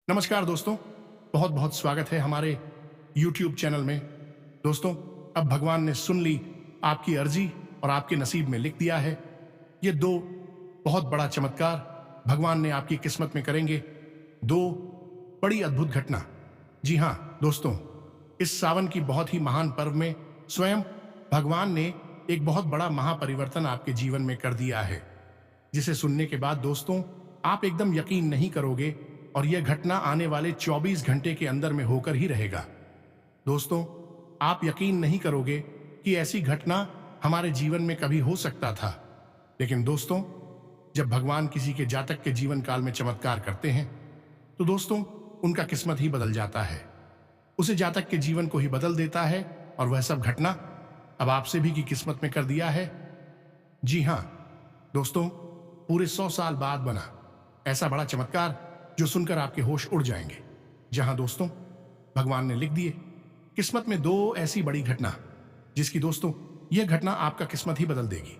नमस्कार दोस्तों, बहुत बहुत स्वागत है हमारे YouTube चैनल में। दोस्तों, अब भगवान ने सुन ली आपकी अर्जी और आपके नसीब में लिख दिया है। ये दो बहुत बड़ा चमत्कार भगवान ने आपकी किस्मत में करेंगे। दो बड़ी अद्भुत घटना। जी हाँ दोस्तों, इस सावन की बहुत ही महान पर्व में स्वयं भगवान ने एक बहुत बड़ा महापरिवर्तन आपके जीवन में कर दिया है, जिसे सुनने के बाद दोस्तों आप एकदम यकीन नहीं करोगे और यह घटना आने वाले 24 घंटे के अंदर में होकर ही रहेगा। दोस्तों, आप यकीन नहीं करोगे कि ऐसी घटना हमारे जीवन में कभी हो सकता था। लेकिन दोस्तों, जब भगवान किसी के जातक के जीवन काल में चमत्कार करते हैं तो दोस्तों उनका किस्मत ही बदल जाता है। उसे जातक के जीवन को ही बदल देता है और वह सब घटना अब आपसे भी की किस्मत में कर दिया है। जी हाँ दोस्तों, पूरे 100 साल बाद बना ऐसा बड़ा चमत्कार जो सुनकर आपके होश उड़ जाएंगे। जहां दोस्तों भगवान ने लिख दिए किस्मत में दो ऐसी बड़ी घटना, जिसकी दोस्तों यह घटना आपका किस्मत ही बदल देगी।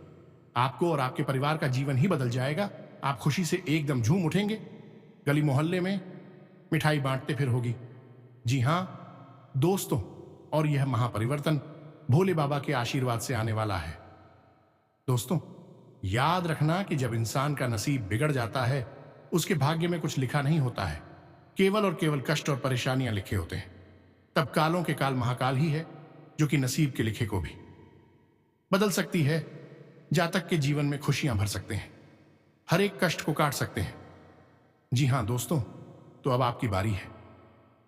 आपको और आपके परिवार का जीवन ही बदल जाएगा। आप खुशी से एकदम झूम उठेंगे। गली मोहल्ले में मिठाई बांटते फिर होगी। जी हां दोस्तों, और यह महापरिवर्तन भोले बाबा के आशीर्वाद से आने वाला है। दोस्तों, याद रखना कि जब इंसान का नसीब बिगड़ जाता है उसके भाग्य में कुछ लिखा नहीं होता है, केवल और केवल कष्ट और परेशानियां लिखे होते हैं। तब कालों के काल महाकाल ही है जो कि नसीब के लिखे को भी बदल सकती है। जातक के जीवन में खुशियां भर सकते हैं, हर एक कष्ट को काट सकते हैं। जी हां दोस्तों, तो अब आपकी बारी है।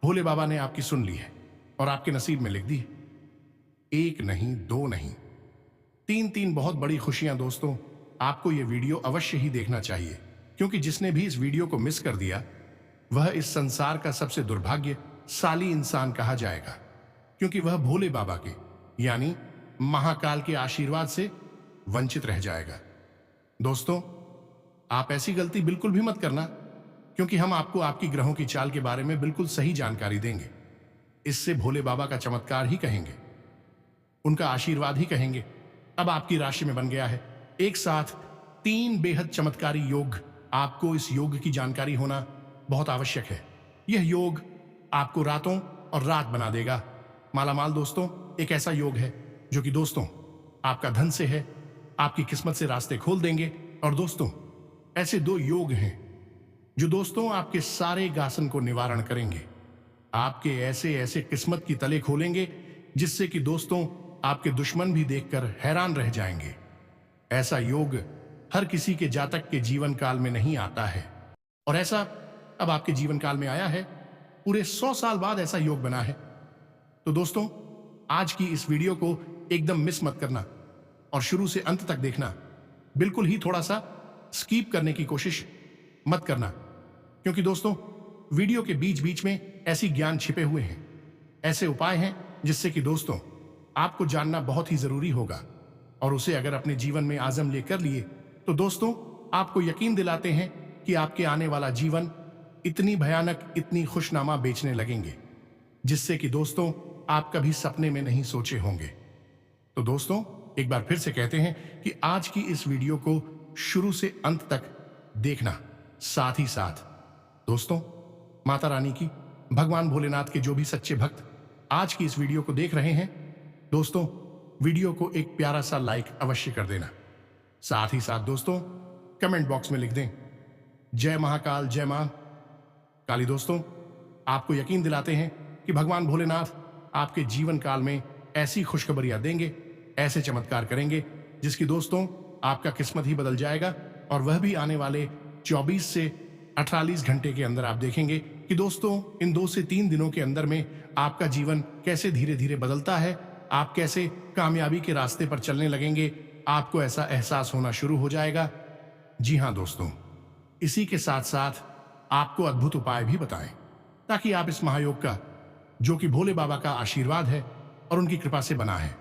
भोले बाबा ने आपकी सुन ली है और आपके नसीब में लिख दी है। एक नहीं, दो नहीं, तीन बहुत बड़ी खुशियां। दोस्तों, आपको यह वीडियो अवश्य ही देखना चाहिए, क्योंकि जिसने भी इस वीडियो को मिस कर दिया वह इस संसार का सबसे दुर्भाग्यशाली इंसान कहा जाएगा, क्योंकि वह भोले बाबा के यानी महाकाल के आशीर्वाद से वंचित रह जाएगा। दोस्तों, आप ऐसी गलती बिल्कुल भी मत करना, क्योंकि हम आपको आपकी ग्रहों की चाल के बारे में बिल्कुल सही जानकारी देंगे। इससे भोले बाबा का चमत्कार ही कहेंगे, उनका आशीर्वाद ही कहेंगे। अब आपकी राशि में बन गया है एक साथ 3 बेहद चमत्कारी योग। आपको इस योग की जानकारी होना बहुत आवश्यक है। यह योग आपको रातों और रात बना देगा मालामाल। दोस्तों, एक ऐसा योग है जो कि दोस्तों आपका धन से है, आपकी किस्मत से रास्ते खोल देंगे। और दोस्तों, ऐसे 2 योग हैं जो दोस्तों आपके सारे गासन को निवारण करेंगे। आपके ऐसे ऐसे किस्मत की तले खोलेंगे जिससे कि दोस्तों आपके दुश्मन भी देखकर हैरान रह जाएंगे। ऐसा योग हर किसी के जातक के जीवन काल में नहीं आता है, और ऐसा अब आपके जीवन काल में आया है। पूरे 100 साल बाद ऐसा योग बना है। तो दोस्तों, आज की इस वीडियो को एकदम मिस मत करना और शुरू से अंत तक देखना। बिल्कुल ही थोड़ा सा स्किप करने की कोशिश मत करना, क्योंकि दोस्तों वीडियो के बीच बीच में ऐसी ज्ञान छिपे हुए हैं, ऐसे उपाय हैं जिससे कि दोस्तों आपको जानना बहुत ही जरूरी होगा। और उसे अगर अपने जीवन में आजम लेकर लिए तो दोस्तों आपको यकीन दिलाते हैं कि आपके आने वाला जीवन इतनी भयानक, इतनी खुशनामा बेचने लगेंगे, जिससे कि दोस्तों आप कभी सपने में नहीं सोचे होंगे। तो दोस्तों एक बार फिर से कहते हैं कि आज की इस वीडियो को शुरू से अंत तक देखना। साथ ही साथ दोस्तों माता रानी की, भगवान भोलेनाथ के जो भी सच्चे भक्त आज की इस वीडियो को देख रहे हैं, दोस्तों वीडियो को एक प्यारा सा लाइक अवश्य कर देना। साथ ही साथ दोस्तों कमेंट बॉक्स में लिख दें जय महाकाल, जय मां काली। दोस्तों आपको यकीन दिलाते हैं कि भगवान भोलेनाथ आपके जीवन काल में ऐसी खुशखबरियां देंगे, ऐसे चमत्कार करेंगे जिसकी दोस्तों आपका किस्मत ही बदल जाएगा। और वह भी आने वाले 24 से 48 घंटे के अंदर आप देखेंगे कि दोस्तों इन 2 से 3 दिनों के अंदर में आपका जीवन कैसे धीरे धीरे बदलता है। आप कैसे कामयाबी के रास्ते पर चलने लगेंगे, आपको ऐसा एहसास होना शुरू हो जाएगा। जी हां दोस्तों, इसी के साथ साथ आपको अद्भुत उपाय भी बताएं, ताकि आप इस महायोग का, जो कि भोले बाबा का आशीर्वाद है और उनकी कृपा से बना है,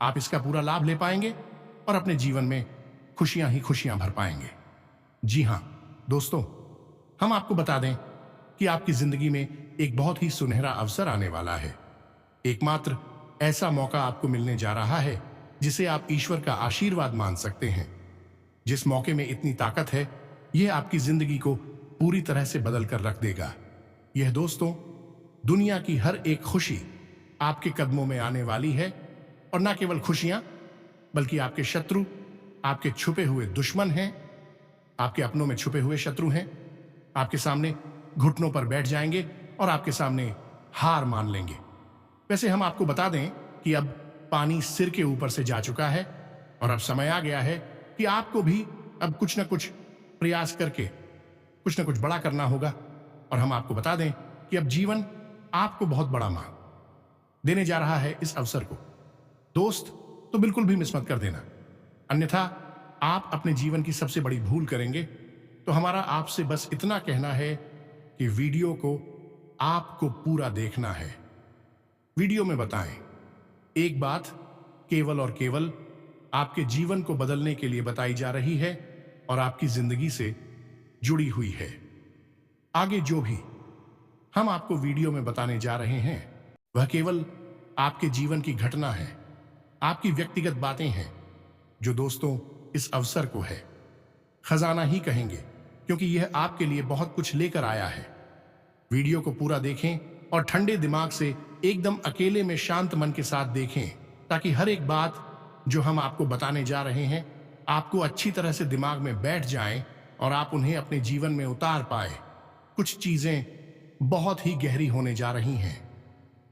आप इसका पूरा लाभ ले पाएंगे और अपने जीवन में खुशियां ही खुशियां भर पाएंगे। जी हां दोस्तों, हम आपको बता दें कि आपकी जिंदगी में एक बहुत ही सुनहरा अवसर आने वाला है। एकमात्र ऐसा मौका आपको मिलने जा रहा है जिसे आप ईश्वर का आशीर्वाद मान सकते हैं। जिस मौके में इतनी ताकत है, यह आपकी जिंदगी को पूरी तरह से बदल कर रख देगा। यह दोस्तों, दुनिया की हर एक खुशी आपके कदमों में आने वाली है, और ना केवल खुशियां, बल्कि आपके शत्रु, आपके छुपे हुए दुश्मन हैं, आपके अपनों में छुपे हुए शत्रु हैं, आपके सामने घुटनों पर बैठ जाएंगे और आपके सामने हार मान लेंगे। वैसे हम आपको बता दें कि अब पानी सिर के ऊपर से जा चुका है और अब समय आ गया है कि आपको भी अब कुछ ना कुछ प्रयास करके कुछ ना कुछ बड़ा करना होगा। और हम आपको बता दें कि अब जीवन आपको बहुत बड़ा मान देने जा रहा है इस अवसर को। दोस्त, तो बिल्कुल भी मिस मत कर देना, अन्यथा आप अपने जीवन की सबसे बड़ी भूल करेंगे। तो हमारा आपसे बस इतना कहना है कि वीडियो को आपको पूरा देखना है। वीडियो में बताएं, एक बात केवल और केवल आपके जीवन को बदलने के लिए बताई जा रही है और आपकी जिंदगी से जुड़ी हुई है। आगे जो भी हम आपको वीडियो में बताने जा रहे हैं वह केवल आपके जीवन की घटना है, आपकी व्यक्तिगत बातें हैं, जो दोस्तों इस अवसर को है खजाना ही कहेंगे, क्योंकि यह आपके लिए बहुत कुछ लेकर आया है। वीडियो को पूरा देखें और ठंडे दिमाग से एकदम अकेले में शांत मन के साथ देखें, ताकि हर एक बात जो हम आपको बताने जा रहे हैं आपको अच्छी तरह से दिमाग में बैठ जाएं और आप उन्हें अपने जीवन में उतार पाए। कुछ चीजें बहुत ही गहरी होने जा रही हैं,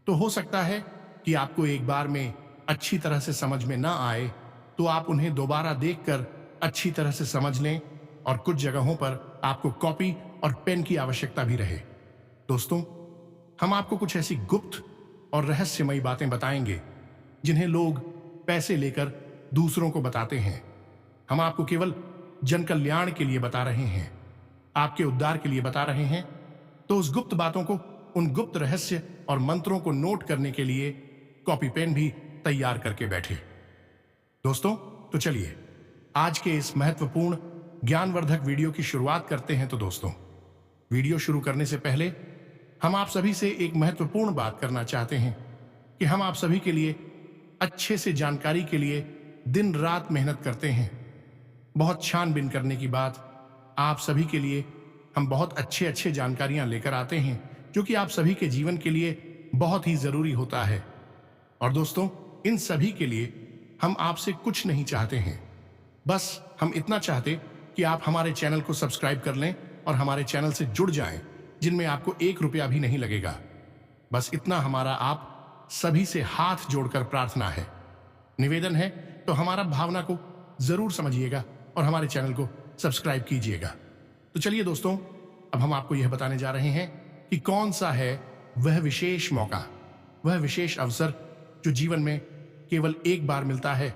तो हो सकता है कि आपको एक बार में अच्छी तरह से समझ में ना आए, तो आप उन्हें दोबारा देखकर अच्छी तरह से समझ लें, और कुछ जगहों पर आपको कॉपी और पेन की आवश्यकता भी रहे। दोस्तों, हम आपको कुछ ऐसी गुप्त और रहस्यमयी बातें बताएंगे जिन्हें लोग पैसे लेकर दूसरों को बताते हैं। हम आपको केवल जन कल्याण के लिए बता रहे हैं, आपके उद्धार के लिए बता रहे हैं। तो उस गुप्त बातों को, उन गुप्त रहस्य और मंत्रों को नोट करने के लिए कॉपी पेन भी तैयार करके बैठे। दोस्तों, तो चलिए आज के इस महत्वपूर्ण ज्ञानवर्धक वीडियो की शुरुआत करते हैं। तो दोस्तों, वीडियो शुरू करने से पहले हम आप सभी से एक महत्वपूर्ण बात करना चाहते हैं कि हम आप सभी के लिए अच्छे से जानकारी के लिए दिन रात मेहनत करते हैं। बहुत छानबीन करने की बात, आप सभी के लिए हम बहुत अच्छे जानकारियां लेकर आते हैं, जो कि आप सभी के जीवन के लिए बहुत ही जरूरी होता है। और दोस्तों, इन सभी के लिए हम आपसे कुछ नहीं चाहते हैं, बस हम इतना चाहते कि आप हमारे चैनल को सब्सक्राइब कर लें और हमारे चैनल से जुड़ जाएं, जिनमें आपको 1 रुपया भी नहीं लगेगा। बस इतना हमारा आप सभी से हाथ जोड़कर प्रार्थना है, निवेदन है। तो हमारा भावना को जरूर समझिएगा और हमारे चैनल को सब्सक्राइब कीजिएगा। तो चलिए दोस्तों, अब हम आपको यह बताने जा रहे हैं कि कौन सा है वह विशेष मौका, वह विशेष अवसर जो जीवन में केवल एक बार मिलता है,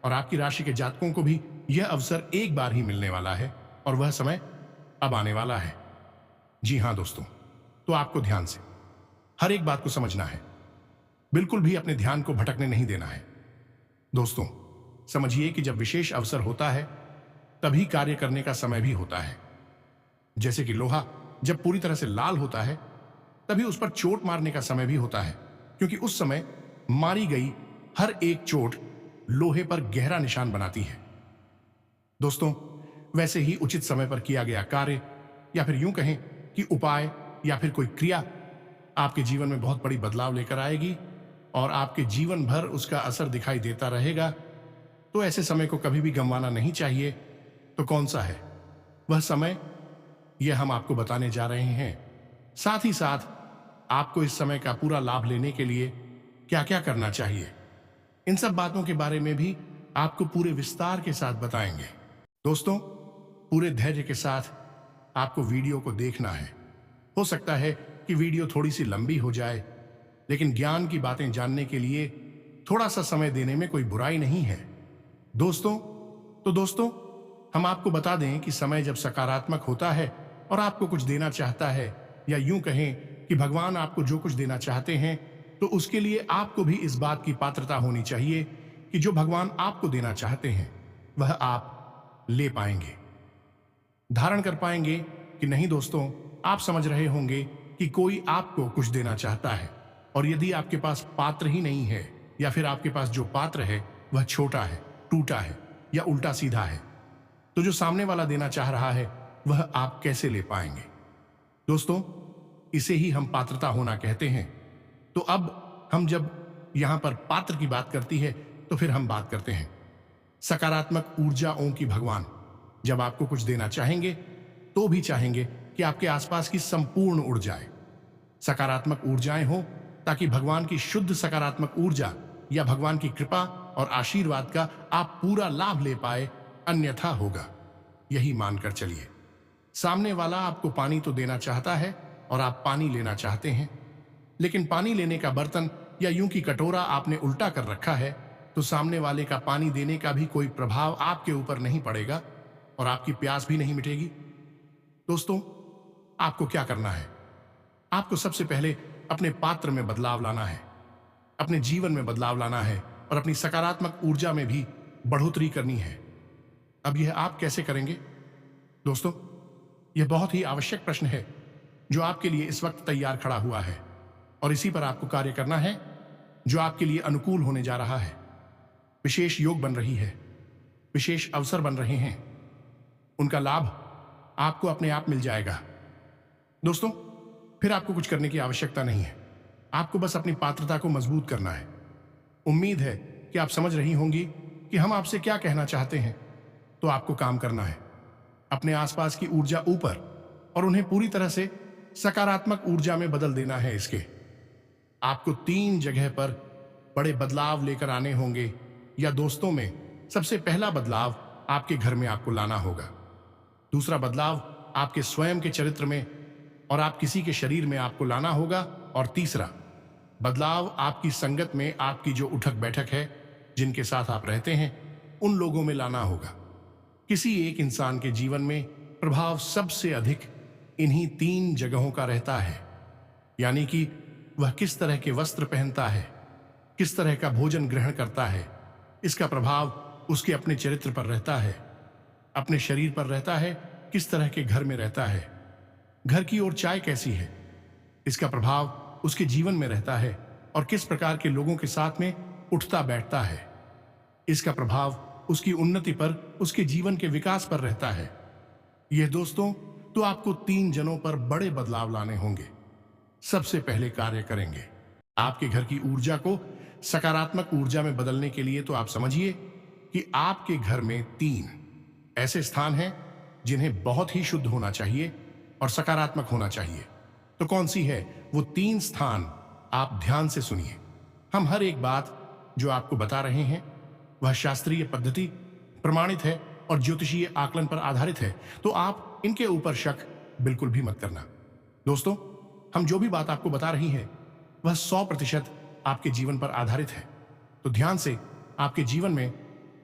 और आपकी राशि के जातकों को भी यह अवसर एक बार ही मिलने वाला है, और वह समय अब आने वाला है। जी हां दोस्तों, तो आपको ध्यान से हर एक बात को समझना है, बिल्कुल भी अपने ध्यान को भटकने नहीं देना है। दोस्तों, समझिए कि जब विशेष अवसर होता है तभी कार्य करने का समय भी होता है। जैसे कि लोहा जब पूरी तरह से लाल होता है तभी उस पर चोट मारने का समय भी होता है, क्योंकि उस समय मारी गई हर एक चोट लोहे पर गहरा निशान बनाती है। दोस्तों, वैसे ही उचित समय पर किया गया कार्य, या फिर यूं कहें कि उपाय या फिर कोई क्रिया आपके जीवन में बहुत बड़ी बदलाव लेकर आएगी और आपके जीवन भर उसका असर दिखाई देता रहेगा। तो ऐसे समय को कभी भी गंवाना नहीं चाहिए। तो कौन सा है वह समय, यह हम आपको बताने जा रहे हैं। साथ ही साथ आपको इस समय का पूरा लाभ लेने के लिए क्या क्या करना चाहिए, इन सब बातों के बारे में भी आपको पूरे विस्तार के साथ बताएंगे। दोस्तों, पूरे धैर्य के साथ आपको वीडियो को देखना है। हो सकता है कि वीडियो थोड़ी सी लंबी हो जाए, लेकिन ज्ञान की बातें जानने के लिए थोड़ा सा समय देने में कोई बुराई नहीं है। दोस्तों, हम आपको बता दें कि समय जब सकारात्मक होता है और आपको कुछ देना चाहता है, या यूं कहें कि भगवान आपको जो कुछ देना चाहते हैं, तो उसके लिए आपको भी इस बात की पात्रता होनी चाहिए कि जो भगवान आपको देना चाहते हैं वह आप ले पाएंगे, धारण कर पाएंगे कि नहीं। दोस्तों, आप समझ रहे होंगे कि कोई आपको कुछ देना चाहता है, और यदि आपके पास पात्र ही नहीं है, या फिर आपके पास जो पात्र है वह छोटा है, टूटा है या उल्टा सीधा है, तो जो सामने वाला देना चाह रहा है वह आप कैसे ले पाएंगे। दोस्तों, इसे ही हम पात्रता होना कहते हैं। तो अब हम जब यहां पर पात्र की बात करती है तो फिर हम बात करते हैं सकारात्मक ऊर्जाओं की। भगवान जब आपको कुछ देना चाहेंगे तो भी चाहेंगे कि आपके आसपास की संपूर्ण ऊर्जाएं सकारात्मक ऊर्जाएं हो, ताकि भगवान की शुद्ध सकारात्मक ऊर्जा या भगवान की कृपा और आशीर्वाद का आप पूरा लाभ ले पाए, अन्यथा होगा। यही मानकर चलिए, सामने वाला आपको पानी तो देना चाहता है और आप पानी लेना चाहते हैं, लेकिन पानी लेने का बर्तन या यूं की कटोरा आपने उल्टा कर रखा है, तो सामने वाले का पानी देने का भी कोई प्रभाव आपके ऊपर नहीं पड़ेगा और आपकी प्यास भी नहीं मिटेगी। दोस्तों, आपको क्या करना है? आपको सबसे पहले अपने पात्र में बदलाव लाना है, अपने जीवन में बदलाव लाना है और अपनी सकारात्मक ऊर्जा में भी बढ़ोतरी करनी है। अब यह आप कैसे करेंगे? दोस्तों, यह बहुत ही आवश्यक प्रश्न है जो आपके लिए इस वक्त तैयार खड़ा हुआ है और इसी पर आपको कार्य करना है जो आपके लिए अनुकूल होने जा रहा है। विशेष योग बन रही है, विशेष अवसर बन रहे हैं, उनका लाभ आपको अपने आप मिल जाएगा। दोस्तों, फिर आपको कुछ करने की आवश्यकता नहीं है, आपको बस अपनी पात्रता को मजबूत करना है। उम्मीद है कि आप समझ रही होंगी कि हम आपसे क्या कहना चाहते हैं। तो आपको काम करना है, अपने आसपास की ऊर्जा ऊपर और उन्हें पूरी तरह से सकारात्मक ऊर्जा में बदल देना है। इसके आपको 3 जगह पर बड़े बदलाव लेकर आने होंगे, या दोस्तों में सबसे पहला बदलाव आपके घर में आपको लाना होगा, दूसरा बदलाव आपके स्वयं के चरित्र में और आप किसी के शरीर में आपको लाना होगा, और तीसरा बदलाव आपकी संगत में, आपकी जो उठक बैठक है, जिनके साथ आप रहते हैं, उन लोगों में लाना होगा। किसी एक इंसान के जीवन में प्रभाव सबसे अधिक इन्हीं 3 जगहों का रहता है, यानी कि वह किस तरह के वस्त्र पहनता है, किस तरह का भोजन ग्रहण करता है, इसका प्रभाव उसके अपने चरित्र पर रहता है, अपने शरीर पर रहता है, किस तरह के घर में रहता है, घर की ओर चाय कैसी है, इसका प्रभाव उसके जीवन में रहता है, और किस प्रकार के लोगों के साथ में उठता बैठता है, इसका प्रभाव उसकी उन्नति पर, उसके जीवन के विकास पर रहता है। यह दोस्तों, तो आपको 3 जनों पर बड़े बदलाव लाने होंगे। सबसे पहले कार्य करेंगे आपके घर की ऊर्जा को सकारात्मक ऊर्जा में बदलने के लिए। तो आप समझिए कि आपके घर में 3 ऐसे स्थान हैं जिन्हें बहुत ही शुद्ध होना चाहिए और सकारात्मक होना चाहिए। तो कौन सी है वो 3 स्थान? आप ध्यान से सुनिए। हम हर एक बात जो आपको बता रहे हैं वह शास्त्रीय पद्धति प्रमाणित है और ज्योतिषीय आकलन पर आधारित है, तो आप इनके ऊपर शक बिल्कुल भी मत करना। दोस्तों, हम जो भी बात आपको बता रही हैं वह 100% आपके जीवन पर आधारित है। तो ध्यान से, आपके जीवन में,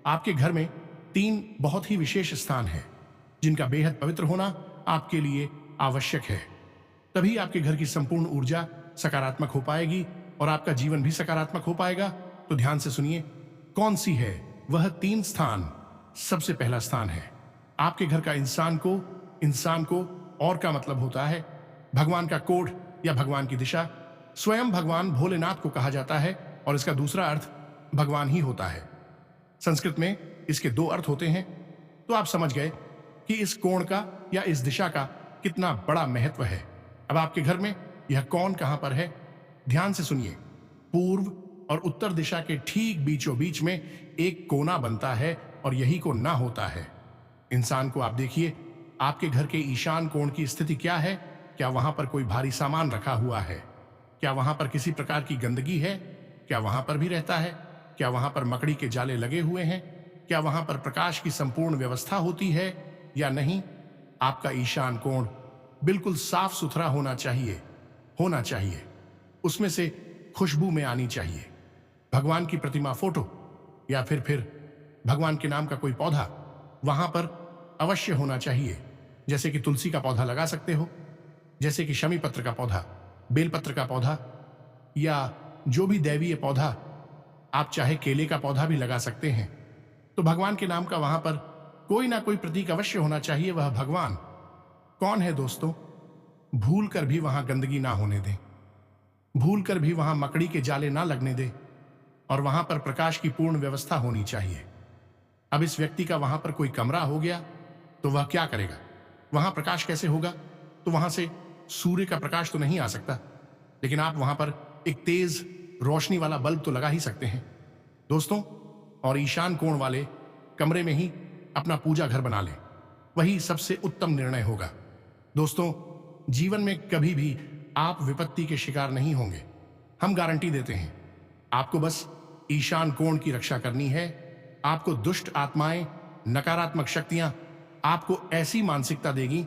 आपके घर में 3 बहुत ही विशेष स्थान हैं जिनका बेहद पवित्र होना आपके लिए आवश्यक है। तभी आपके घर की संपूर्ण ऊर्जा सकारात्मक हो पाएगी और आपका जीवन भी सकारात्मक हो पाएगा। तो ध्यान से सुनिए, कौन सी है वह 3 स्थान? सबसे पहला स्थान है आपके घर का इंसान को और का मतलब होता है भगवान का कोड या भगवान की दिशा। स्वयं भगवान भोलेनाथ को कहा जाता है और इसका दूसरा अर्थ भगवान ही होता है। संस्कृत में इसके 2 अर्थ होते हैं। तो आप समझ गए कि इस कोण का या इस दिशा का कितना बड़ा महत्व है। अब आपके घर में यह कौन कहां पर है? ध्यान से सुनिए। पूर्व और उत्तर दिशा के ठीक बीचों बीच में एक कोना बनता है और यही कोना होता है इंसान को। आप देखिए, आपके घर के ईशान कोण की स्थिति क्या है? क्या वहां पर कोई भारी सामान रखा हुआ है? क्या वहां पर किसी प्रकार की गंदगी है? क्या वहां पर भी रहता है? क्या वहां पर मकड़ी के जाले लगे हुए हैं? क्या वहां पर प्रकाश की संपूर्ण व्यवस्था होती है या नहीं? आपका ईशान कोण बिल्कुल साफ सुथरा होना चाहिए। उसमें से खुशबू में आनी चाहिए। भगवान की प्रतिमा, फोटो या फिर भगवान के नाम का कोई पौधा वहां पर अवश्य होना चाहिए। जैसे कि तुलसी का पौधा लगा सकते हो, जैसे कि शमी पत्र का पौधा, बेलपत्र का पौधा, या जो भी दैवीय पौधा, आप चाहे केले का पौधा भी लगा सकते हैं। तो भगवान के नाम का वहां पर कोई ना कोई प्रतीक अवश्य होना चाहिए। वह भगवान कौन है दोस्तों? भूल कर भी वहां गंदगी ना होने दें, भूल कर भी वहां मकड़ी के जाले ना लगने दें, और वहां पर प्रकाश की पूर्ण व्यवस्था होनी चाहिए। अब इस व्यक्ति का वहां पर कोई कमरा हो गया तो वह क्या करेगा? वहां प्रकाश कैसे होगा? तो वहां से सूर्य का प्रकाश तो नहीं आ सकता, लेकिन आप वहां पर एक तेज रोशनी वाला बल्ब तो लगा ही सकते हैं दोस्तों। और ईशान कोण वाले कमरे में ही अपना पूजा घर बना लें, वही सबसे उत्तम निर्णय होगा दोस्तों। जीवन में कभी भी आप विपत्ति के शिकार नहीं होंगे, हम गारंटी देते हैं। आपको बस ईशान कोण की रक्षा करनी है। आपको दुष्ट आत्माएं, नकारात्मक शक्तियां आपको ऐसी मानसिकता देगी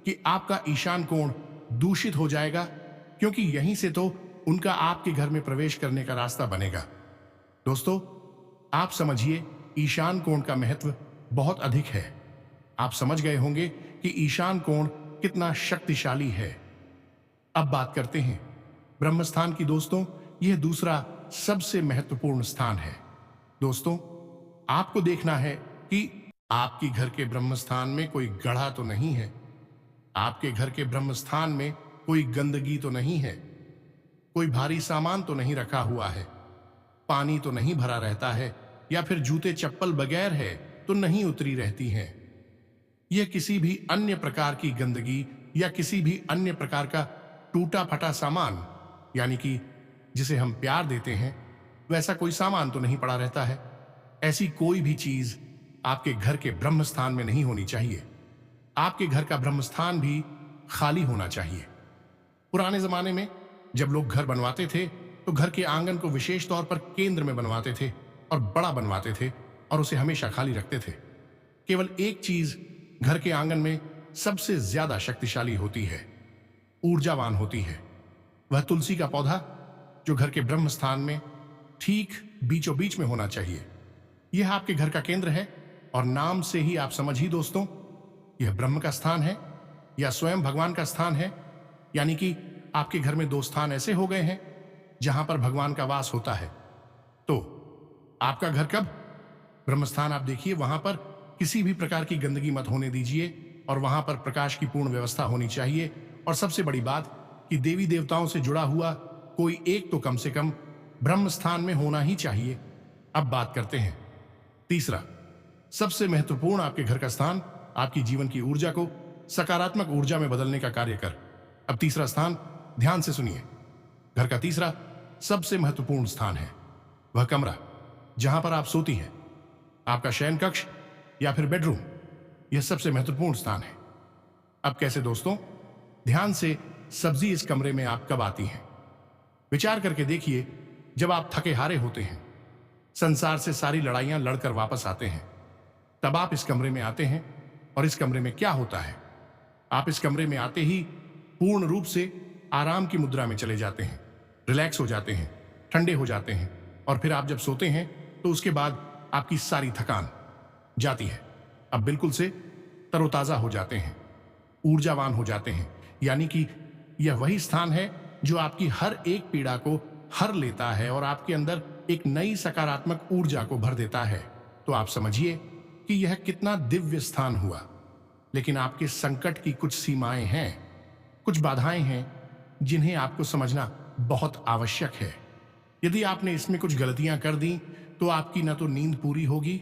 कि आपका ईशान कोण दूषित हो जाएगा, क्योंकि यहीं से तो उनका आपके घर में प्रवेश करने का रास्ता बनेगा दोस्तों। आप समझिए, ईशान कोण का महत्व बहुत अधिक है। आप समझ गए होंगे कि ईशान कोण कितना शक्तिशाली है। अब बात करते हैं ब्रह्मस्थान की दोस्तों। यह दूसरा सबसे महत्वपूर्ण स्थान है दोस्तों। आपको देखना है कि आपके घर के ब्रह्मस्थान में कोई गड्ढा तो नहीं है, आपके घर के ब्रह्मस्थान में कोई गंदगी तो नहीं है, कोई भारी सामान तो नहीं रखा हुआ है, पानी तो नहीं भरा रहता है, या फिर जूते चप्पल बगैर है तो नहीं उतरी रहती हैं। यह किसी भी अन्य प्रकार की गंदगी या किसी भी अन्य प्रकार का टूटा फटा सामान, यानी कि जिसे हम प्यार देते हैं, वैसा कोई सामान तो नहीं पड़ा रहता है। ऐसी कोई भी चीज आपके घर के ब्रह्मस्थान में नहीं होनी चाहिए। आपके घर का ब्रह्मस्थान भी खाली होना चाहिए। पुराने जमाने में जब लोग घर बनवाते थे तो घर के आंगन को विशेष तौर पर केंद्र में बनवाते थे और बड़ा बनवाते थे और उसे हमेशा खाली रखते थे। केवल एक चीज घर के आंगन में सबसे ज्यादा शक्तिशाली होती है, ऊर्जावान होती है, वह तुलसी का पौधा, जो घर के ब्रह्म स्थान में ठीक बीचों बीच में होना चाहिए। यह आपके घर का केंद्र है और नाम से ही आप समझ ही दोस्तों, यह ब्रह्म का स्थान है या स्वयं भगवान का स्थान है। यानी कि आपके घर में दो स्थान ऐसे हो गए हैं जहां पर भगवान का वास होता है। तो आपका घर कब ब्रह्मस्थान, आप देखिए वहां पर किसी भी प्रकार की गंदगी मत होने दीजिए और वहां पर प्रकाश की पूर्ण व्यवस्था होनी चाहिए। और सबसे बड़ी बात कि देवी देवताओं से जुड़ा हुआ कोई एक तो कम से कम ब्रह्मस्थान में होना ही चाहिए। अब बात करते हैं तीसरा सबसे महत्वपूर्ण, आपके घर का स्थान आपकी जीवन की ऊर्जा को सकारात्मक ऊर्जा में बदलने का कार्य कर। अब तीसरा स्थान ध्यान से सुनिए, घर का तीसरा सबसे महत्वपूर्ण स्थान है वह कमरा जहां पर आप सोती हैं, आपका शयन कक्ष या फिर बेडरूम। यह सबसे महत्वपूर्ण स्थान है। अब कैसे दोस्तों? ध्यान से, सब्जी इस कमरे में आप कब आती हैं? विचार करके देखिए, जब आप थके हारे होते हैं, संसार से सारी लड़ाइयां लड़कर वापस आते हैं, तब आप इस कमरे में आते हैं। और इस कमरे में क्या होता है? आप इस कमरे में आते ही पूर्ण रूप से आराम की मुद्रा में चले जाते हैं, रिलैक्स हो जाते हैं, ठंडे हो जाते हैं। और फिर आप जब सोते हैं तो उसके बाद आपकी सारी थकान जाती है। अब बिल्कुल से तरोताजा हो जाते हैं, ऊर्जावान हो जाते हैं। यानी कि यह वही स्थान है जो आपकी हर एक पीड़ा को हर लेता है और आपके अंदर एक नई सकारात्मक ऊर्जा को भर देता है। तो आप समझिए कि यह कितना दिव्य स्थान हुआ। लेकिन आपके संकट की कुछ सीमाएं हैं, कुछ बाधाएं हैं जिन्हें आपको समझना बहुत आवश्यक है। यदि आपने इसमें कुछ गलतियां कर दी तो आपकी न तो नींद पूरी होगी,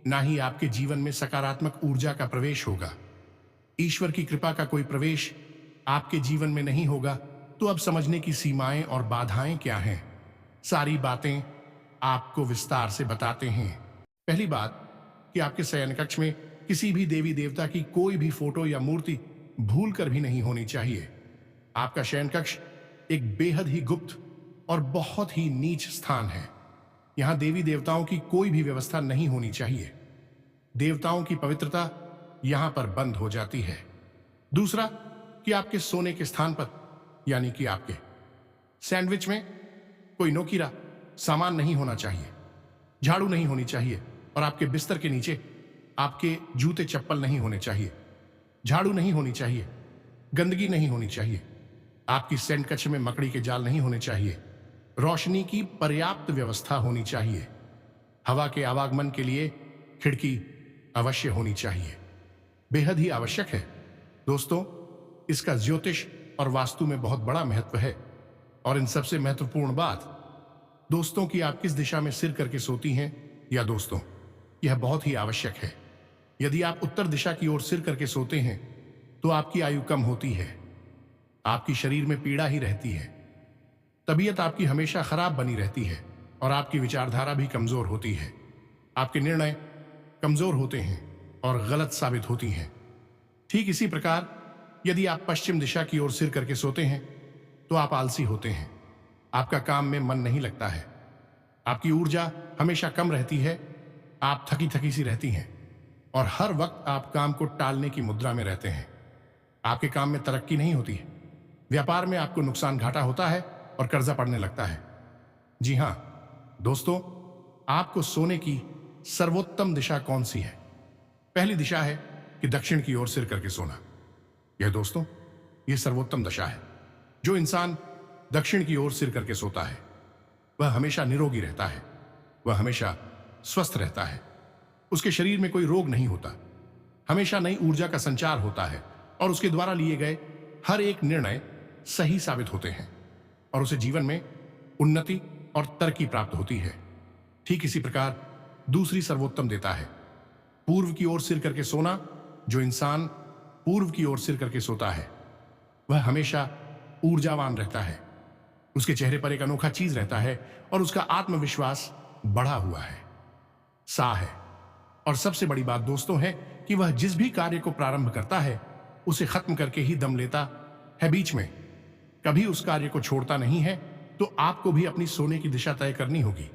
ना ही आपके जीवन में सकारात्मक ऊर्जा का प्रवेश होगा। ईश्वर की कृपा का कोई प्रवेश आपके जीवन में नहीं होगा। तो अब समझने की सीमाएं और बाधाएं क्या हैं, सारी बातें आपको विस्तार से बताते हैं। पहली बात कि आपके शयन कक्ष में किसी भी देवी देवता की कोई भी फोटो या मूर्ति भूल कर भी नहीं होनी चाहिए। आपका शयन कक्ष एक बेहद ही गुप्त और बहुत ही नीच स्थान है। यहां देवी देवताओं की कोई भी व्यवस्था नहीं होनी चाहिए। देवताओं की पवित्रता यहां पर बंद हो जाती है। दूसरा कि आपके सोने के स्थान पर, यानी कि आपके सैंडविच में कोई नोकीरा सामान नहीं होना चाहिए, झाड़ू नहीं होनी चाहिए और आपके बिस्तर के नीचे आपके जूते चप्पल नहीं होने चाहिए, झाड़ू नहीं होनी चाहिए, गंदगी नहीं होनी चाहिए। आपकी सैंड कक्ष में मकड़ी के जाल नहीं होने चाहिए। रोशनी की पर्याप्त व्यवस्था होनी चाहिए। हवा के आवागमन के लिए खिड़की अवश्य होनी चाहिए, बेहद ही आवश्यक है दोस्तों। इसका ज्योतिष और वास्तु में बहुत बड़ा महत्व है। और इन सबसे महत्वपूर्ण बात दोस्तों कि आप किस दिशा में सिर करके सोती हैं, या दोस्तों यह बहुत ही आवश्यक है। यदि आप उत्तर दिशा की ओर सिर करके सोते हैं तो आपकी आयु कम होती है। आपकी शरीर में पीड़ा ही रहती है। तबीयत आपकी हमेशा खराब बनी रहती है और आपकी विचारधारा भी कमजोर होती है। आपके निर्णय कमजोर होते हैं और गलत साबित होती हैं। ठीक इसी प्रकार यदि आप पश्चिम दिशा की ओर सिर करके सोते हैं तो आप आलसी होते हैं। आपका काम में मन नहीं लगता है। आपकी ऊर्जा हमेशा कम रहती है। आप थकी थकी सी रहती हैं और हर वक्त आप काम को टालने की मुद्रा में रहते हैं। आपके काम में तरक्की नहीं होती है। व्यापार में आपको नुकसान घाटा होता है और कर्जा पड़ने लगता है। जी हां दोस्तों, आपको सोने की सर्वोत्तम दिशा कौन सी है? पहली दिशा है कि दक्षिण की ओर सिर करके सोना। यह दोस्तों, यह सर्वोत्तम दशा है। जो इंसान दक्षिण की ओर सिर करके सोता है वह हमेशा निरोगी रहता है। वह हमेशा स्वस्थ रहता है। उसके शरीर में कोई रोग नहीं होता। हमेशा नई ऊर्जा का संचार होता है और उसके द्वारा लिए गए हर एक निर्णय सही साबित होते हैं और उसे जीवन में उन्नति और तरक्की प्राप्त होती है। ठीक इसी प्रकार दूसरी सर्वोत्तम देता है पूर्व की ओर सिर करके सोना। जो इंसान पूर्व की ओर सिर करके सोता है वह हमेशा ऊर्जावान रहता है। उसके चेहरे पर एक अनोखा चीज रहता है और उसका आत्मविश्वास बढ़ा हुआ है, सा है। और सबसे बड़ी बात दोस्तों है कि वह जिस भी कार्य को प्रारंभ करता है उसे खत्म करके ही दम लेता है। बीच में कभी उस कार्य को छोड़ता नहीं है। तो आपको भी अपनी सोने की दिशा तय करनी होगी।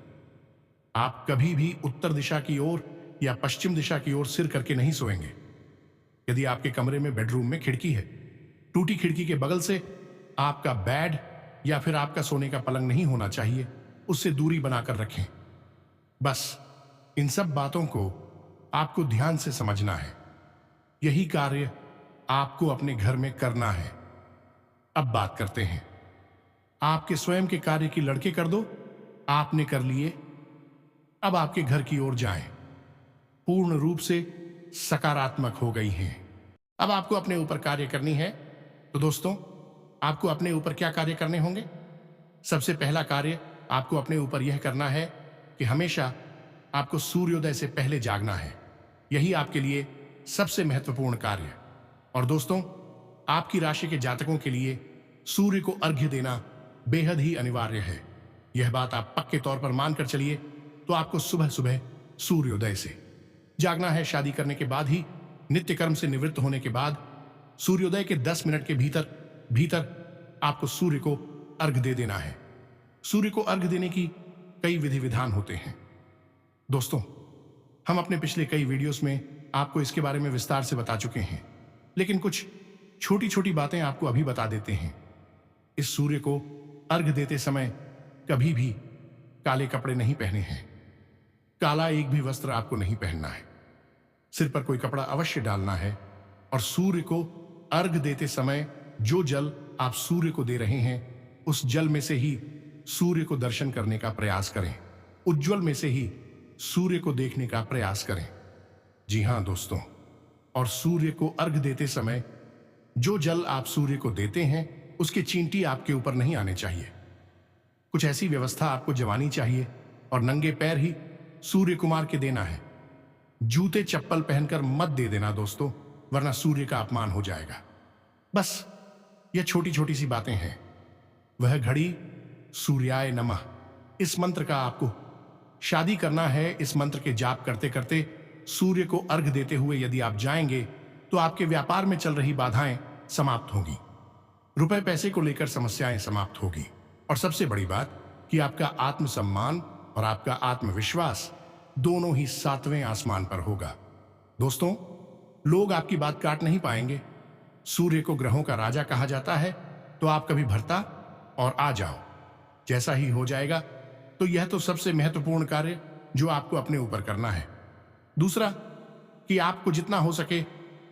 आप कभी भी उत्तर दिशा की ओर या पश्चिम दिशा की ओर सिर करके नहीं सोएंगे। यदि आपके कमरे में बेडरूम में खिड़की है, टूटी खिड़की के बगल से आपका बेड या फिर आपका सोने का पलंग नहीं होना चाहिए। उससे दूरी बनाकर रखें। बस इन सब बातों को आपको ध्यान से समझना है। यही कार्य आपको अपने घर में करना है। अब बात करते हैं आपके स्वयं के कार्य की। लड़के कर दो, आपने कर लिए। अब आपके घर की ओर जाएं। पूर्ण रूप से सकारात्मक हो गई हैं। अब आपको अपने ऊपर कार्य करनी है। तो दोस्तों, आपको अपने ऊपर क्या कार्य करने होंगे? सबसे पहला कार्य आपको अपने ऊपर यह करना है कि हमेशा आपको सूर्योदय से पहले जागना है। यही आपके लिए सबसे महत्वपूर्ण कार्य। और दोस्तों, आपकी राशि के जातकों के लिए सूर्य को अर्घ्य देना बेहद ही अनिवार्य है। यह बात आप पक्के तौर पर मानकर चलिए। तो आपको सुबह सुबह सूर्योदय से जागना है। शादी करने के बाद ही, नित्य कर्म से निवृत्त होने के बाद सूर्योदय के 10 मिनट के भीतर आपको सूर्य को अर्घ दे देना है। सूर्य को अर्घ देने की कई विधि विधान होते हैं। दोस्तों, हम अपने पिछले कई वीडियोस में आपको इसके बारे में विस्तार से बता चुके हैं, लेकिन कुछ छोटी छोटी बातें आपको अभी बता देते हैं। इस सूर्य को अर्घ देते समय कभी भी काले कपड़े नहीं पहने हैं। काला एक भी वस्त्र आपको नहीं पहनना है। सिर पर कोई कपड़ा अवश्य डालना है। और सूर्य को अर्घ देते समय जो जल आप सूर्य को दे रहे हैं उस जल में से ही सूर्य को दर्शन करने का प्रयास करें। उज्जवल में से ही सूर्य को देखने का प्रयास करें। जी हां दोस्तों, और सूर्य को अर्घ देते समय जो जल आप सूर्य को देते हैं उसके चींटी आपके ऊपर नहीं आने चाहिए। कुछ ऐसी व्यवस्था आपको जमानी चाहिए और नंगे पैर ही सूर्य कुमार के देना है। जूते चप्पल पहनकर मत दे देना दोस्तों, वरना सूर्य का अपमान हो जाएगा। बस यह छोटी छोटी सी बातें हैं। वह घड़ी सूर्याय नमः, इस मंत्र का आपको शादी करना है। इस मंत्र के जाप करते करते सूर्य को अर्घ देते हुए यदि आप जाएंगे तो आपके व्यापार में चल रही बाधाएं समाप्त होंगी। रुपए पैसे को लेकर समस्याएं समाप्त होगी। और सबसे बड़ी बात कि आपका आत्मसम्मान और आपका आत्मविश्वास दोनों ही 7वें आसमान पर होगा। दोस्तों, लोग आपकी बात काट नहीं पाएंगे। सूर्य को ग्रहों का राजा कहा जाता है। तो आप कभी भरता और आ जाओ जैसा ही हो जाएगा। तो यह तो सबसे महत्वपूर्ण कार्य जो आपको अपने ऊपर करना है। दूसरा कि आपको जितना हो सके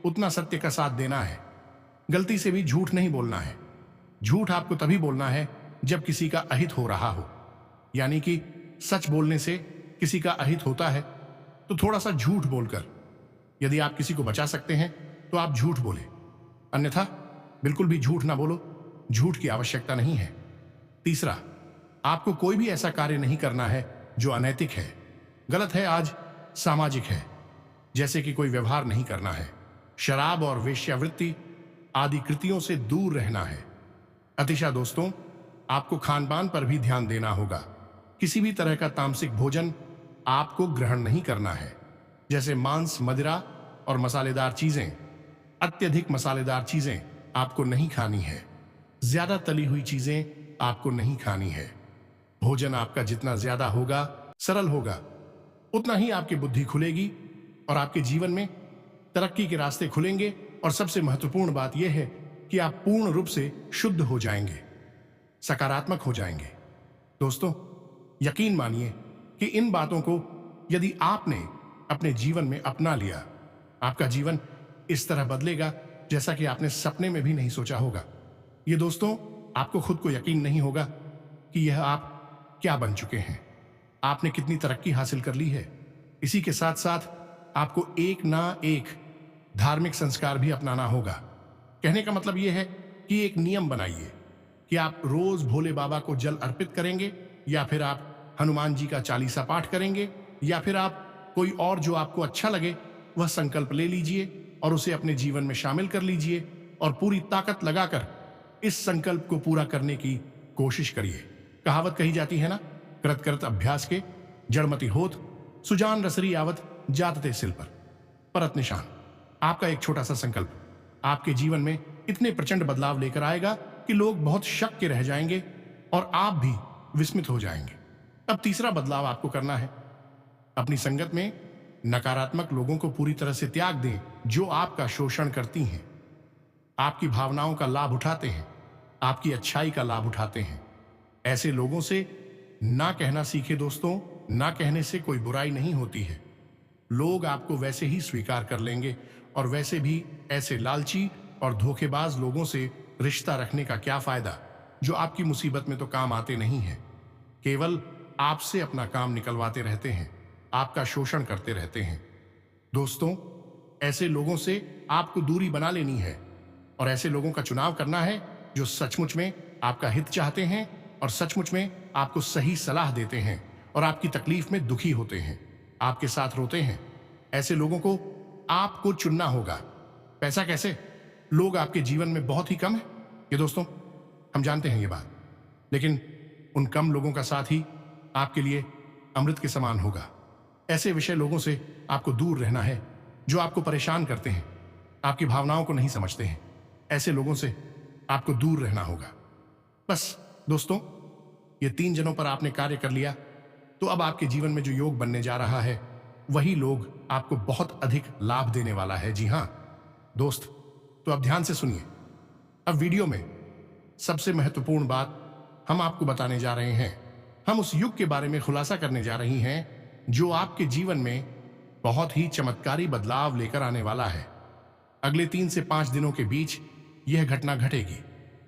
उतना सत्य का साथ देना है। गलती से भी झूठ नहीं बोलना है। झूठ आपको तभी बोलना है जब किसी का अहित हो रहा हो, यानी कि सच बोलने से किसी का अहित होता है तो थोड़ा सा झूठ बोलकर यदि आप किसी को बचा सकते हैं तो आप झूठ बोले, अन्यथा बिल्कुल भी झूठ ना बोलो। झूठ की आवश्यकता नहीं है। तीसरा, आपको कोई भी ऐसा कार्य नहीं करना है जो अनैतिक है, गलत है, आज सामाजिक है। जैसे कि कोई व्यवहार नहीं करना है। शराब और वेश्यावृत्ति आदि कृतियों से दूर रहना है। अतिशा दोस्तों, आपको खान पान पर भी ध्यान देना होगा। किसी भी तरह का तामसिक भोजन आपको ग्रहण नहीं करना है, जैसे मांस, मदिरा और मसालेदार चीजें। अत्यधिक मसालेदार चीजें आपको नहीं खानी है। ज्यादा तली हुई चीजें आपको नहीं खानी है। भोजन आपका जितना ज्यादा होगा, सरल होगा, उतना ही आपकी बुद्धि खुलेगी और आपके जीवन में तरक्की के रास्ते खुलेंगे। और सबसे महत्वपूर्ण बात यह है कि आप पूर्ण रूप से शुद्ध हो जाएंगे, सकारात्मक हो जाएंगे। दोस्तों, यकीन मानिए कि इन बातों को यदि आपने अपने जीवन में अपना लिया, आपका जीवन इस तरह बदलेगा जैसा कि आपने सपने में भी नहीं सोचा होगा। ये दोस्तों, आपको खुद को यकीन नहीं होगा कि यह आप क्या बन चुके हैं, आपने कितनी तरक्की हासिल कर ली है। इसी के साथ साथ आपको एक ना एक धार्मिक संस्कार भी अपनाना होगा। कहने का मतलब यह है कि एक नियम बनाइए कि आप रोज भोले बाबा को जल अर्पित करेंगे, या फिर आप हनुमान जी का चालीसा पाठ करेंगे, या फिर आप कोई और जो आपको अच्छा लगे वह संकल्प ले लीजिए और उसे अपने जीवन में शामिल कर लीजिए और पूरी ताकत लगाकर इस संकल्प को पूरा करने की कोशिश करिए। कहावत कही जाती है ना, कृत कृत अभ्यास के जड़मति होत, सुजान रसरी आवत जातते सिल पर। परत निशान। आपका एक छोटा सा संकल्प आपके जीवन में इतने प्रचंड बदलाव लेकर आएगा कि लोग बहुत शक के रह जाएंगे और आप भी विस्मित हो जाएंगे। अब तीसरा बदलाव आपको करना है। अपनी संगत में नकारात्मक लोगों को पूरी तरह से त्याग दें, जो आपका शोषण करती हैं, आपकी भावनाओं का लाभ उठाते हैं, आपकी अच्छाई का लाभ उठाते हैं। ऐसे लोगों से ना कहना सीखे दोस्तों। ना कहने से कोई बुराई नहीं होती है। लोग आपको वैसे ही स्वीकार कर लेंगे, और वैसे भी ऐसे लालची और धोखेबाज लोगों से रिश्ता रखने का क्या फायदा, जो आपकी मुसीबत में तो काम आते नहीं हैं, केवल आपसे अपना काम निकलवाते रहते हैं, आपका शोषण करते रहते हैं। दोस्तों, ऐसे लोगों से आपको दूरी बना लेनी है और ऐसे लोगों का चुनाव करना है जो सचमुच में आपका हित चाहते हैं और सचमुच में आपको सही सलाह देते हैं और आपकी तकलीफ में दुखी होते हैं, आपके साथ रोते हैं। ऐसे लोगों को आपको चुनना होगा। पैसा कैसे? लोग आपके जीवन में बहुत ही कम है, ये दोस्तों हम जानते हैं ये बात, लेकिन उन कम लोगों का साथ ही आपके लिए अमृत के समान होगा। ऐसे विषय लोगों से आपको दूर रहना है जो आपको परेशान करते हैं, आपकी भावनाओं को नहीं समझते हैं। ऐसे लोगों से आपको दूर रहना होगा। बस दोस्तों, ये 3 जनों पर आपने कार्य कर लिया तो अब आपके जीवन में जो योग बनने जा रहा है वही लोग आपको बहुत अधिक लाभ देने वाला है। जी हां दोस्त, तो अब ध्यान से सुनिए। अब वीडियो में सबसे महत्वपूर्ण बात हम आपको बताने जा रहे हैं। हम उस युग के बारे में खुलासा करने जा रही हैं जो आपके जीवन में बहुत ही चमत्कारी बदलाव लेकर आने वाला है। अगले 3 से 5 दिनों के बीच यह घटना घटेगी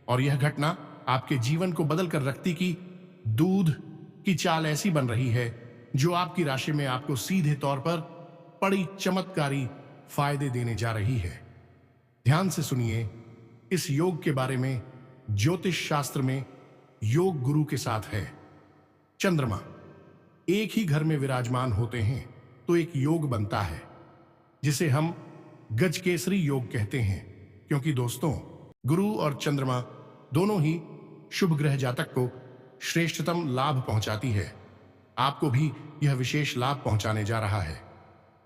और यह घटना आपके जीवन को बदल कर रखती कि दूध की चाल ऐसी बन रही है जो आपकी राशि में आपको सीधे तौर पर बड़ी चमत्कारी फायदे देने जा रही है। ध्यान से सुनिए। इस योग के बारे में ज्योतिष शास्त्र में योग गुरु के साथ है। चंद्रमा एक ही घर में विराजमान होते हैं तो एक योग बनता है जिसे हम गजकेसरी योग कहते हैं, क्योंकि दोस्तों गुरु और चंद्रमा दोनों ही शुभ ग्रह जातक को श्रेष्ठतम लाभ पहुंचाती है। आपको भी यह विशेष लाभ पहुंचाने जा रहा है।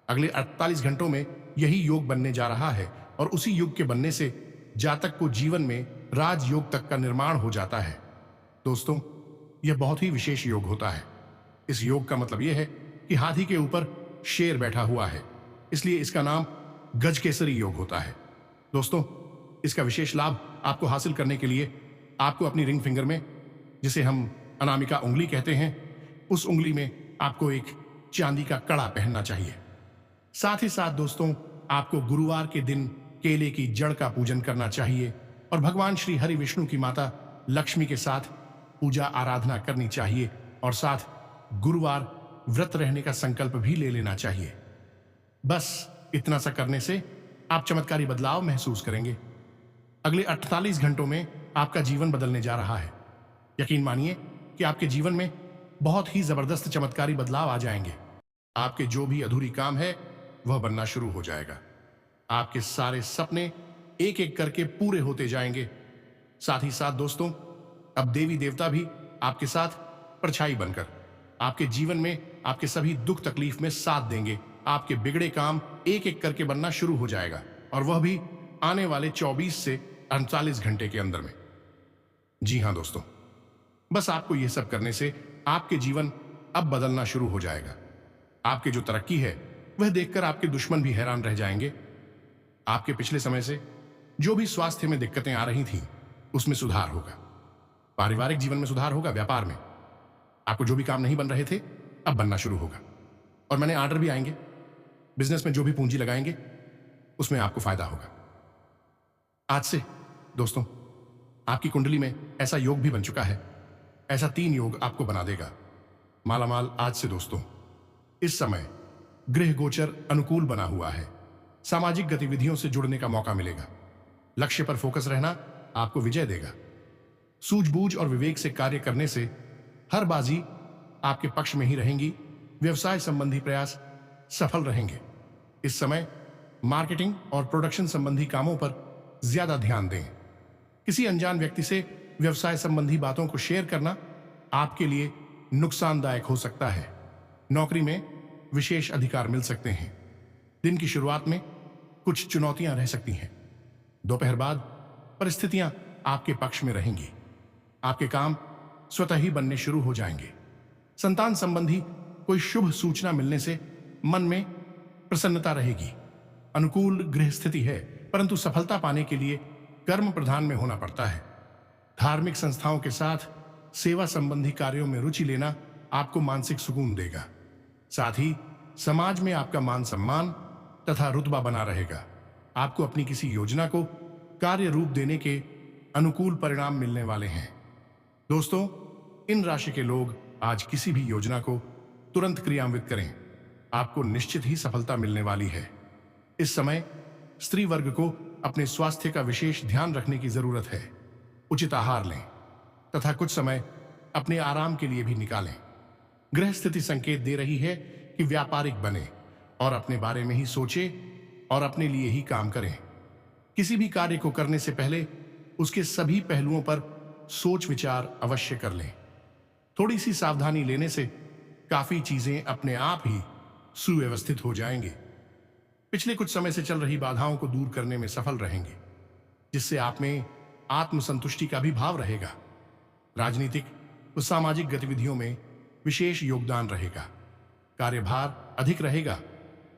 अगले 48 घंटों में यही योग बनने जा रहा है और उसी युग के बनने से जातक को जीवन में राजयोग तक का निर्माण हो जाता है। दोस्तों, यह बहुत ही विशेष योग होता है। इस योग का मतलब यह है कि हाथी के ऊपर शेर बैठा हुआ है, इसलिए इसका नाम गजकेसरी योग होता है। दोस्तों, इसका विशेष लाभ आपको हासिल करने के लिए आपको अपनी रिंग फिंगर में, जिसे हम अनामिका उंगली कहते हैं, उस उंगली में आपको एक चांदी का कड़ा पहनना चाहिए। साथ ही साथ दोस्तों, आपको गुरुवार के दिन केले की जड़ का पूजन करना चाहिए और भगवान श्री हरि विष्णु की माता लक्ष्मी के साथ पूजा आराधना करनी चाहिए और साथ गुरुवार व्रत रहने का संकल्प भी ले लेना चाहिए। बस इतना सा करने से आप चमत्कारी बदलाव महसूस करेंगे। अगले 48 घंटों में आपका जीवन बदलने जा रहा है। यकीन मानिए कि आपके जीवन में बहुत ही जबरदस्त चमत्कारी बदलाव आ जाएंगे। आपके जो भी अधूरी काम है वह बनना शुरू हो जाएगा। आपके सारे सपने एक एक करके पूरे होते जाएंगे साथ ही साथ दोस्तों, अब देवी देवता भी आपके साथ परछाई बनकर आपके जीवन में आपके सभी दुख तकलीफ में साथ देंगे। आपके बिगड़े काम एक एक करके बनना शुरू हो जाएगा, और वह भी आने वाले 24 से 48 घंटे के अंदर में। जी हां दोस्तों, बस आपको यह सब करने से आपके जीवन अब बदलना शुरू हो जाएगा। आपकी जो तरक्की है वह देखकर आपके दुश्मन भी हैरान रह जाएंगे। आपके पिछले समय से जो भी स्वास्थ्य में दिक्कतें आ रही थीं, उसमें सुधार होगा। पारिवारिक जीवन में सुधार होगा। व्यापार में आपको जो भी काम नहीं बन रहे थे, अब बनना शुरू होगा, और मैंने ऑर्डर भी आएंगे। बिजनेस में जो भी पूंजी लगाएंगे उसमें आपको फायदा होगा। आज से दोस्तों, आपकी कुंडली में ऐसा योग भी बन चुका है। ऐसा 3 योग आपको बना देगा मालामाल। आज से दोस्तों, इस समय गृह गोचर अनुकूल बना हुआ है। सामाजिक गतिविधियों से जुड़ने का मौका मिलेगा। लक्ष्य पर फोकस रहना आपको विजय देगा। सूझबूझ और विवेक से कार्य करने से हर बाजी आपके पक्ष में ही रहेंगी। व्यवसाय संबंधी प्रयास सफल रहेंगे। इस समय मार्केटिंग और प्रोडक्शन संबंधी कामों पर ज्यादा ध्यान दें। किसी अनजान व्यक्ति से व्यवसाय संबंधी बातों को शेयर करना आपके लिए नुकसानदायक हो सकता है। नौकरी में विशेष अधिकार मिल सकते हैं। दिन की शुरुआत में कुछ चुनौतियां रह सकती हैं। दोपहर बाद परिस्थितियां आपके पक्ष में रहेंगी। आपके काम स्वतः ही बनने शुरू हो जाएंगे। संतान संबंधी कोई शुभ सूचना मिलने से मन में प्रसन्नता रहेगी। अनुकूल गृह स्थिति है, परंतु सफलता पाने के लिए कर्म प्रधान में होना पड़ता है। धार्मिक संस्थाओं के साथ सेवा संबंधी कार्यों में रुचि लेना आपको मानसिक सुकून देगा। साथ ही समाज में आपका मान सम्मान तथा रुतबा बना रहेगा। आपको अपनी किसी योजना को कार्य रूप देने के अनुकूल परिणाम मिलने वाले हैं। दोस्तों, इन राशि के लोग आज किसी भी योजना को तुरंत क्रियान्वित करें। आपको निश्चित ही सफलता मिलने वाली है। इस समय स्त्री वर्ग को अपने स्वास्थ्य का विशेष ध्यान रखने की जरूरत है। उचित आहार लें तथा कुछ समय अपने आराम के लिए भी निकालें। ग्रह स्थिति संकेत दे रही है कि व्यापारिक बने और अपने बारे में ही सोचे और अपने लिए ही काम करें। किसी भी कार्य को करने से पहले उसके सभी पहलुओं पर सोच विचार अवश्य कर लें। थोड़ी सी सावधानी लेने से काफी चीजें अपने आप ही सुव्यवस्थित हो जाएंगे। पिछले कुछ समय से चल रही बाधाओं को दूर करने में सफल रहेंगे, जिससे आप में आत्मसंतुष्टि का भी भाव रहेगा। राजनीतिक व सामाजिक गतिविधियों में विशेष योगदान रहेगा। कार्यभार अधिक रहेगा,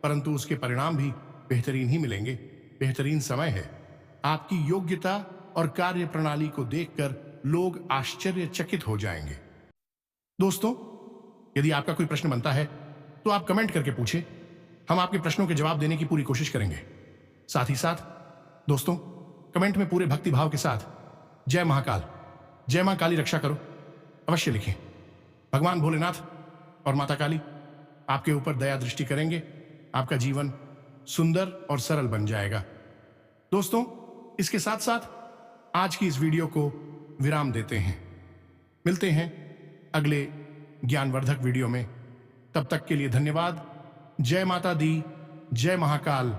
परंतु उसके परिणाम भी बेहतरीन ही मिलेंगे। बेहतरीन समय है। आपकी योग्यता और कार्य प्रणाली को देखकर लोग आश्चर्यचकित हो जाएंगे। दोस्तों, यदि आपका कोई प्रश्न बनता है तो आप कमेंट करके पूछें। हम आपके प्रश्नों के जवाब देने की पूरी कोशिश करेंगे। साथ ही साथ दोस्तों, कमेंट में पूरे भक्ति भाव के साथ जय महाकाल, जय मां काली रक्षा करो अवश्य लिखें। भगवान भोलेनाथ और माता काली आपके ऊपर दया दृष्टि करेंगे। आपका जीवन सुंदर और सरल बन जाएगा। दोस्तों, इसके साथ साथ आज की इस वीडियो को विराम देते हैं। मिलते हैं अगले ज्ञानवर्धक वीडियो में। तब तक के लिए धन्यवाद। जय माता दी, जय महाकाल।